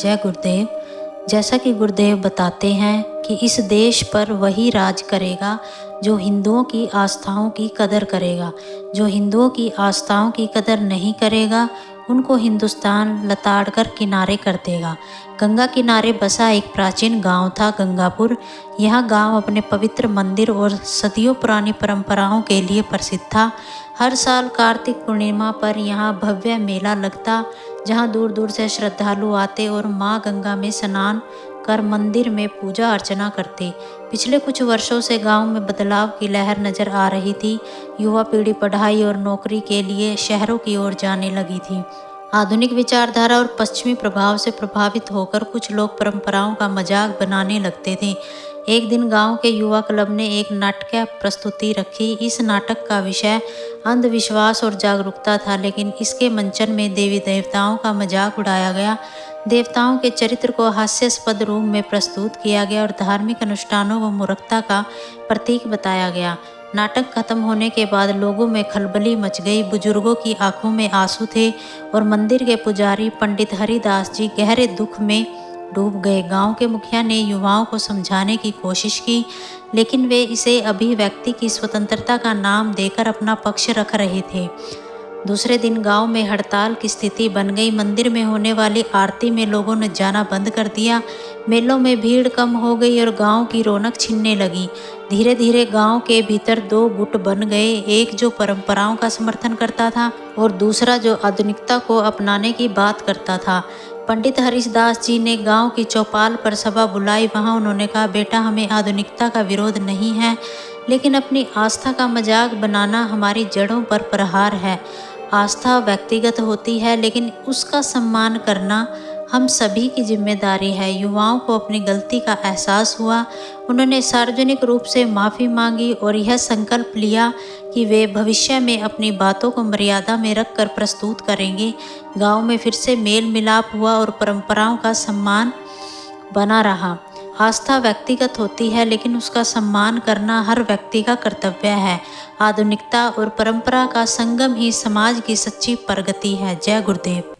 जय गुरुदेव। जैसा कि गुरुदेव बताते हैं कि इस देश पर वही राज करेगा जो हिंदुओं की आस्थाओं की कदर करेगा। जो हिंदुओं की आस्थाओं की कदर नहीं करेगा उनको हिंदुस्तान लताड़ कर किनारे कर देगा। गंगा किनारे बसा एक प्राचीन गांव था गंगापुर। यह गांव अपने पवित्र मंदिर और सदियों पुरानी परंपराओं के लिए प्रसिद्ध था। हर साल कार्तिक पूर्णिमा पर यहाँ भव्य मेला लगता, जहाँ दूर दूर से श्रद्धालु आते और माँ गंगा में स्नान कर मंदिर में पूजा अर्चना करते। पिछले कुछ वर्षों से गांव में बदलाव की लहर नजर आ रही थी। युवा पीढ़ी पढ़ाई और नौकरी के लिए शहरों की ओर जाने लगी थी। आधुनिक विचारधारा और पश्चिमी प्रभाव से प्रभावित होकर कुछ लोग परंपराओं का मजाक बनाने लगते थे। एक दिन गांव के युवा क्लब ने एक नाटक प्रस्तुति रखी। इस नाटक का विषय अंधविश्वास और जागरूकता था, लेकिन इसके मंचन में देवी देवताओं का मजाक उड़ाया गया। देवताओं के चरित्र को हास्यास्पद रूप में प्रस्तुत किया गया और धार्मिक अनुष्ठानों को मूर्खता का प्रतीक बताया गया। नाटक खत्म होने के बाद लोगों में खलबली मच गई। बुजुर्गों की आंखों में आंसू थे और मंदिर के पुजारी पंडित हरिदास जी गहरे दुख में डूब गए। गांव के मुखिया ने युवाओं को समझाने की कोशिश की, लेकिन वे इसे अभिव्यक्ति की स्वतंत्रता का नाम देकर अपना पक्ष रख रहे थे। दूसरे दिन गांव में हड़ताल की स्थिति बन गई। मंदिर में होने वाली आरती में लोगों ने जाना बंद कर दिया। मेलों में भीड़ कम हो गई और गांव की रौनक छिनने लगी। धीरे धीरे गांव के भीतर दो गुट बन गए, एक जो परंपराओं का समर्थन करता था और दूसरा जो आधुनिकता को अपनाने की बात करता था। पंडित हरिदास जी ने गांव की चौपाल पर सभा बुलाई। वहां उन्होंने कहा, बेटा, हमें आधुनिकता का विरोध नहीं है, लेकिन अपनी आस्था का मजाक बनाना हमारी जड़ों पर प्रहार है। आस्था व्यक्तिगत होती है, लेकिन उसका सम्मान करना हम सभी की जिम्मेदारी है। युवाओं को अपनी गलती का एहसास हुआ। उन्होंने सार्वजनिक रूप से माफ़ी मांगी और यह संकल्प लिया कि वे भविष्य में अपनी बातों को मर्यादा में रखकर प्रस्तुत करेंगे। गांव में फिर से मेल मिलाप हुआ और परंपराओं का सम्मान बना रहा। आस्था व्यक्तिगत होती है, लेकिन उसका सम्मान करना हर व्यक्ति का कर्तव्य है। आधुनिकता और परंपरा का संगम ही समाज की सच्ची प्रगति है। जय गुरुदेव।